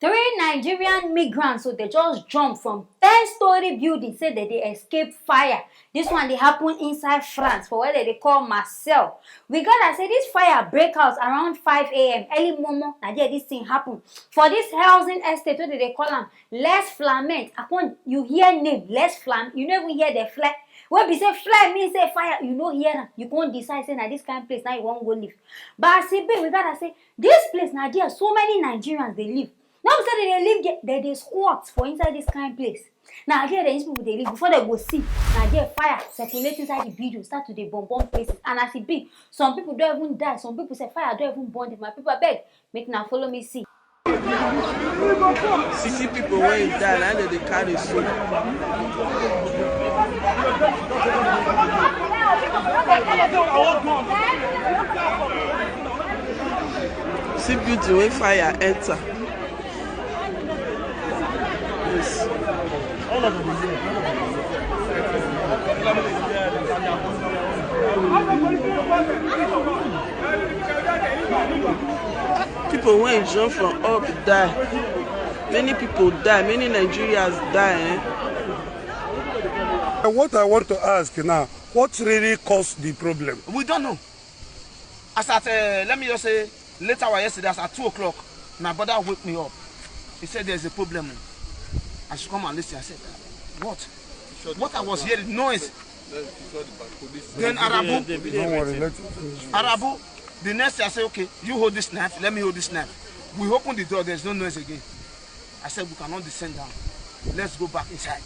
Three Nigerian migrants, so they just jumped from 10-story building, say that they escaped fire. This one they happen inside France for where they call Marseille. We gotta say this fire break out around 5 a.m. early momo. Now there this thing happen for this housing estate. What they call them? Les Flamand. You hear name Les Flam. You never hear the flag. When we say fly means say fire, you know here you can't decide say na this kind of place now you won't go live. But I say we gotta say this place now there so many Nigerians they live. Now say they live there, they squat for inside this kind of place. Now here these people they live before they go see. Now there fire circulate inside the building, start to the bomb places. And as it be, some people don't even die. Some people say fire don't even burn them. My people beg, make now follow me see. See people when you die, and they carry soul. See beauty when fire enter. Yes. People when jump from up die. Many people die. Many Nigerians die. What I want to ask now, what really caused the problem? We don't know. As at, let me just say, later or yesterday, as at 2 o'clock, my brother woke me up. He said there's a problem. I should come and listen. I said, what? What I was hearing, noise. Then Arabu, the next day I said, okay, you hold this knife, let me hold this knife. We open the door, there's no noise again. I said, we cannot descend down. Let's go back inside.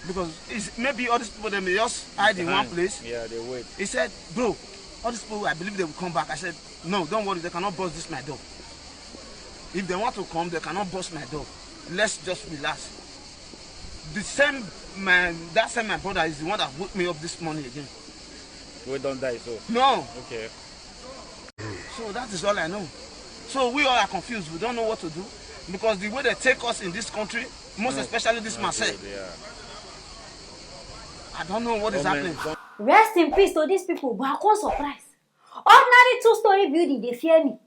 Because maybe all these people, they may just hide in one place. Yeah, they wait. He said, bro, all these people, I believe they will come back. I said, no, don't worry, they cannot bust this my door. If they want to come, they cannot bust my door. Let's just relax. The same man, that same my brother is the one that woke me up this morning again. We don't die, so. No. Okay. So that is all I know. So we all are confused. We don't know what to do. Because the way they take us in this country, most especially this Marseille, Yeah. I don't know what is happening. Rest in peace to these people, but I can't surprise. Ordinary 2-story building, they fear me.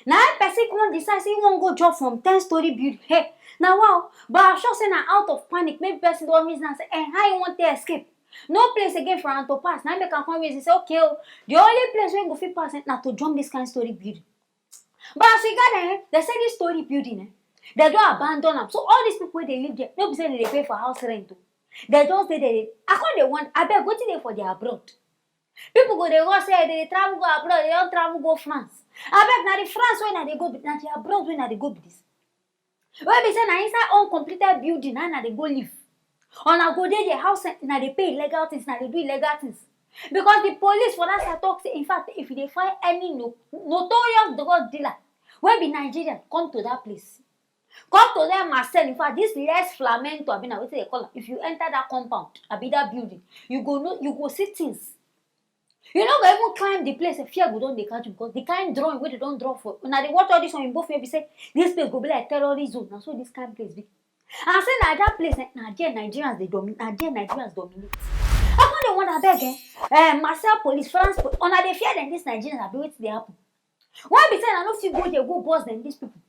Now, a person can't decide say he won't go drop from 10-story building. Hey, now wow, but I'm sure saying out of panic, maybe person don't reason and say, how you want to escape? No place again for to pass. Now they can come and say, okay, the only place where you go fit pass now to jump this kind of story building. But as we got there, they say this story building, they don't abandon them. So all these people they live there, nobody say they pay for house rent too. They just say I can't they want. I bet go to there for their abroad. People go they go say they travel go abroad. They don't travel go France. I bet now the France when they go, now the abroad when they go with this. When they say now inside uncompleted building, now they go live. Or now go there the house now they pay illegal things, now they do illegal things. Because the police for that side talk say in fact if they find any notorious drug dealer, where be Nigerian come to that place. Come to them Marseille. In fact, this Les Flamand, I mean, what they call it. If you enter that compound, that building, you go see things. You know, go even climb the place. Fear go down the country because the kind drawing where they don't draw for. Now they watch all this on in both maybe say this place go be like terrorist zone. Now so this kind of place be. And say now that place, now there Nigerians they dominate. Now there Nigerians dominate. I don't want to beg Marseille police, France police. On they fear them this Nigerians are be waiting they happen. Why be saying I don't feel go there go boss them these people.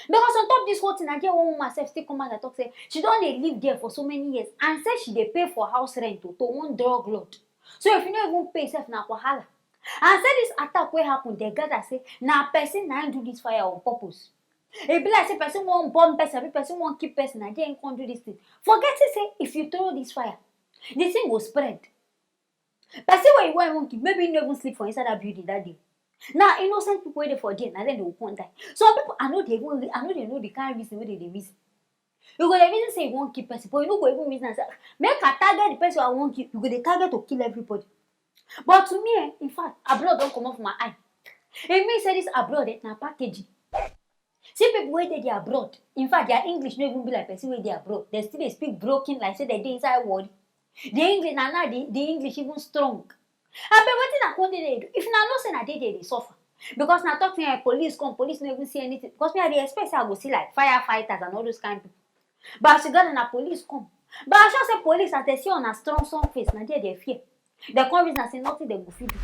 Because on top of this whole thing, I get one woman herself still come out and talk say she don't live there for so many years and say she dey pay for house rent to one drug lord. So if you don't even pay self na wahala. And say this attack wey happen, they gather say na person na do this fire on purpose. E be like say person wan bomb person, person wan kill person, and they can't do this thing. Forget to say if you throw this fire, the thing will spread. Person where you want kill, maybe you no even sleep for inside that building that day. Now innocent people waiting for there, and then they will come die. Some people I know they know the kind of reason where they reason. You go the reason say you won't kill person, but you no go even reason and say make a target the person I won't kill. You go the target to kill everybody. But to me, in fact, abroad don't come off my eye. It means say this abroad na packaging. See people where they abroad. In fact, their English no even be like person where they abroad. They still they speak broken like say they inside word. The English now the English even strong. I bet wetin na come dey do. If na no say na dey suffer. Because na talk to police come, police no even see anything. Because me I dey expect say I go see like firefighters and all those kind of people. But as you got na police come. But I sure say police as they see on a strong face, na there they fear. They come reason say nothing they go fit do.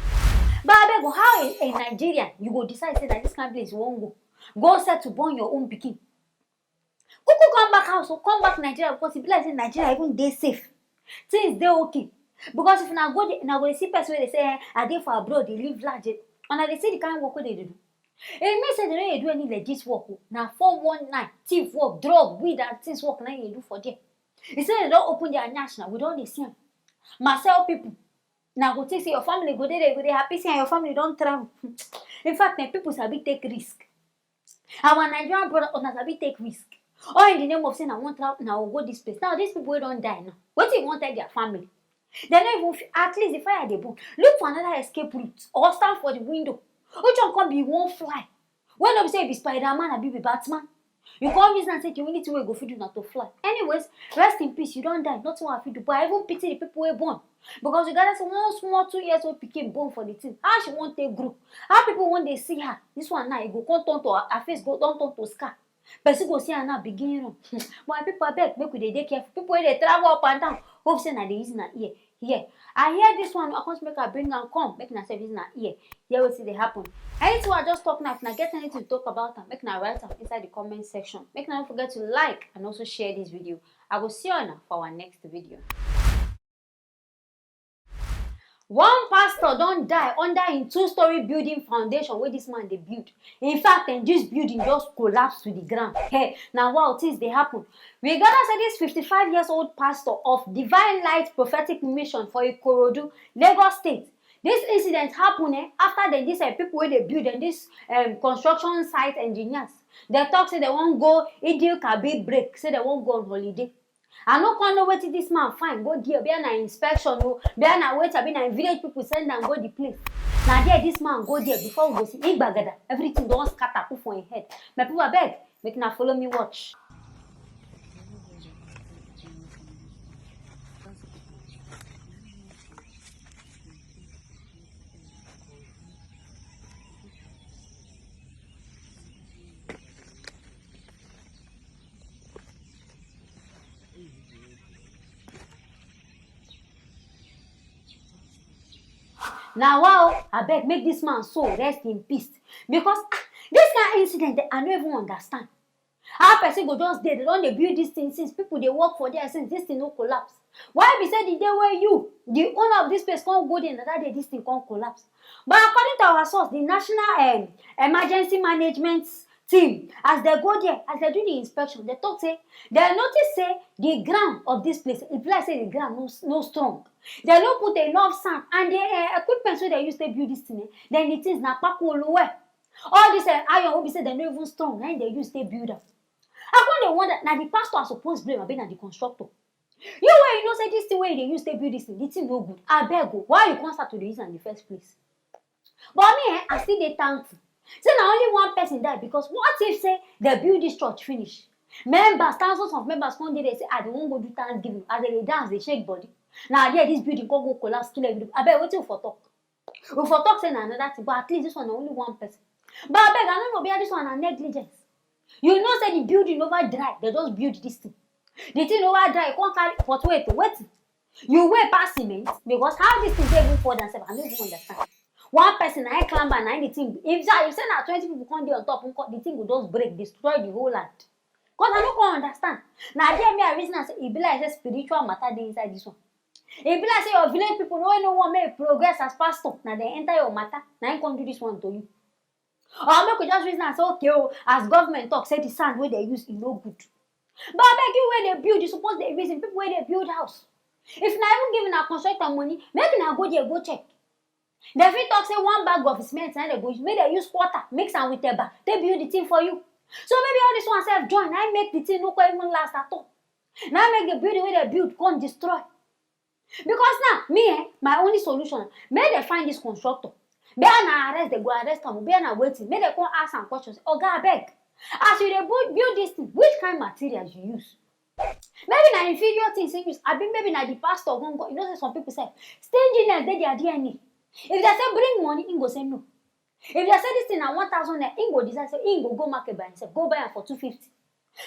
But I beg how a Nigerian you go decide say that this kind of place you won't go. Go set to born your own pikin. Kuku come back house, so come back Nigeria because it be like say Nigeria even dey safe. Things dey okay. Because if na go see person wey dey say I dey for abroad, dey live large, and they see the kind of work wey they do. It means say they no dey do any legit work. Na 419, thief work, drug, weed and things work na you do for there. He say they don't open their national, we don't dey see am. Marcel people. Now go think say your family go there, they happy say your family don't travel. In fact, people sabi take risk. Our Nigerian brother owners sabi take risk. All in the name of saying I want travel, now go this place. Now these people don't die now. What do you want tell their family? They don't even at least the fire they burn. Look for another escape route or stand for the window. Which one come be one fly? When they say be Spider-Man or be Batman, you come reason and say you need to go fit do not to fly. Anyways, rest in peace. You don't die. Nothing will fit do. But I even pity the people who born because you gotta say one small 2 years old became born for the thing. How she won't take group? How people when they see her? This one now it go come turn to her face go don't turn to scar. Person go see her now beginning run. But people beg make we dey careful. People when they travel up and down, hope say na they using her ear. Here, I hear this one. I can't make her bring and come. Make na service na ear. Here we see they happen. Anything I just talk now. If na get anything to talk about, make na write am inside the comment section. Make na don't forget to like and also share this video. I will see you now for our next video. One pastor don't die under in 2-story building foundation where this man they build. In fact, and this building just collapsed to the ground. Hey, now wow, things they happen. We gotta say this 55 years old pastor of Divine Light Prophetic Mission for Ikorodu, Lagos State. This incident happened after these people where they build and this construction site engineers. They talk say they won't go Idil Kabir break, say they won't go on holiday. I no can know wetin this man find go there. Be na inspection o. Be na wait abi na village people send am go the place. Na there this man go there before we go see Igbagada. Everything don scatter put for him head. My people abeg make na follow me watch. Now wow, I beg make this man soul rest in peace. Because this kind of incident I don't even understand. How person go just there, they don't build this thing since people they work for there since this thing no collapse. Why be said the day where you, the owner of this place can't go there that day this thing can't collapse. But according to our source, the National Emergency Management team, as they go there, as they do the inspection, they talk say, they notice say the ground of this place, if like say the ground no strong. They don't put enough sand and the equipment so they use to build this thing. Then it is na pakolowe. All this iron will be said they're not even strong, and they use to build up. I can't wonder now the pastor are supposed to blame being the constructor. You know say this thing where they use to build this thing, the thing no good. I beg go. Why you can't start to do this in the first place? But me, I still they thankful. Say now only one person died because what if say they build this church finish? Members, thousands of members one day they say, I don't go do Thanksgiving. As they dance, they shake body. Now yeah, this building can go collapse, kill everybody. I beg what you for talk. We for talk say another thing, but at least this one only one person. But I beg, I don't know behind this one a negligence. You know say the building over dry, they just build this thing. The thing over dry, you can't carry but wait. You wait past cement because how this thing even fall themselves, I don't even understand. One person I climb and I the thing. If say now 20 people come there on top, the thing will just break, destroy the whole land. Because I don't understand. Now there me a reason I say it be like say spiritual matter dey inside this one. It be like say your village people no want make progress as pastor. Now they enter your matter. Now I can't do this one to you. Or make we just reason and say okay, as government talk, say the sand where they use is no good. But I beg you where they build, you suppose they reason people where they build house. If not even giving a constructor money, make na go there go check. They fit talk say one bag of cement and they go make they use water, mix am with eba, they build the thing for you. So maybe all this one self join, I make the thing no even last at all. Now make the building where they build come destroy. Because now, me, my only solution, may they find this constructor. May I arrest, they go arrest them, may I waiting, may they come ask some questions. Oh God, beg. As you build this thing, which kind of materials you use? Maybe na inferior things you use. I mean, maybe na the pastor won't go. You know, some people say, stinginess, they their DNA. If they say bring money, he go say no. If they say this thing na 1,000 naira, he go decide say he go market by himself, go buy am for 250.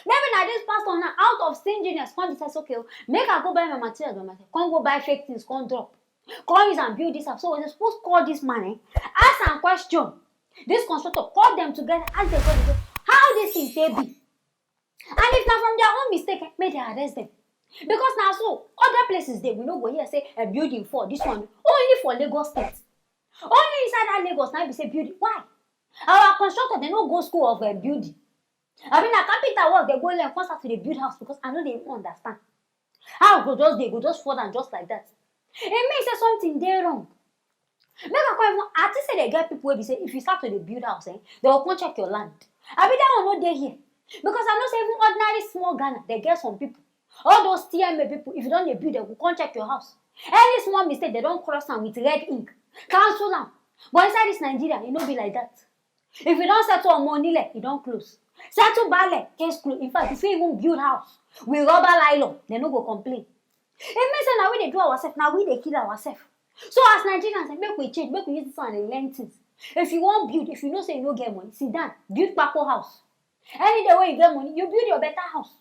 Maybe na this pastor now out of stinginess, come decide okay, make I go buy my materials by myself. Come go buy fake things, come drop. Come use and build this up. So we're supposed to call this man, ask some question. This constructor, call them together, ask them how this thing they be. And if not from their own mistake, may they arrest them. Because now so other places they will not go here say a building for this one only for Lagos State. Only inside that Lagos now be say building. Why? Our constructor they no go school of building. I mean, a carpenter work they go learn first start to the build house because I know they won't understand. How they go just fall down just like that. It means say something they wrong. Make a call even artists say they get people where be say if you start to the build house, they will come check your land. I mean that one no dey here. Because I know say even ordinary small Ghana, they get some people. All those TMA people, if you don't build, they will come check your house. Any small mistake, they don't cross them with red ink. Cancel them. But inside this Nigeria, it no be like that. If you don't settle on money, you don't close. Settle ballet, case close. In fact, if you even build house with rubber nylon, they no go complain. It means that now we they do ourselves, now we they kill ourselves. So as Nigerians, make we change, make we use this one and learn things. If you want build, if you know say you no get money, sit down, build Paco house. Any day when you get money, you build your better house.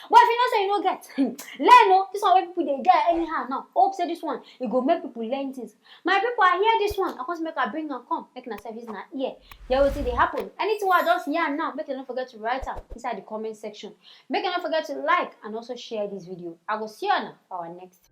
But if you know say you no get, learn no. This one where people they get anyhow now. Hope say this one, it go make people learn things. My people are here this one. I want to make a bring and come, make a service now here. They will see they happen. Anything I just hear now, make you not forget to write out inside the comment section. Make you not forget to like and also share this video. I will see you now for our next.